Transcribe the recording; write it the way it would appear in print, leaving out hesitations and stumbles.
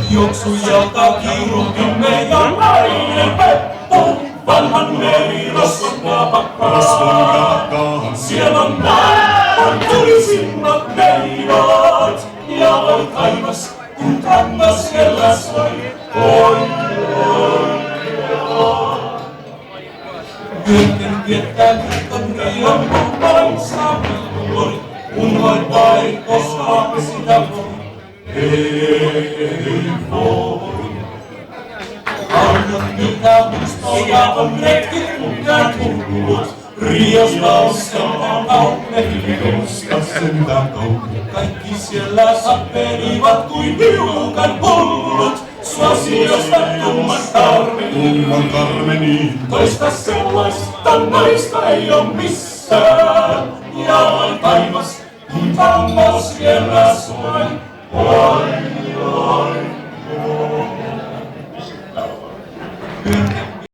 Juoksujalta kiirutimme ja nainen peppu. Vanhan merirosvon napakkaan. Siellä on maailman tulisimmat meidät. Ja oi taivas, kun kangas siellä soi. Oi, oi, oi. Yöken viettää kirkon rion maissa voi. Unhoittaa ei koskaan sitä voi. Ei voi. Paljon niitä muistoja on retki mukaan tullut. Riosta on sentään kauppe, Riosta sentään kauppe. Kaikki siellä sappelivat kuin hiukan hullut. Suosiosta tumman karmeni. Toista sellaista naista ei oo missään. Ja oi taivas, kun tango siellä soi. Oi, oi, oi.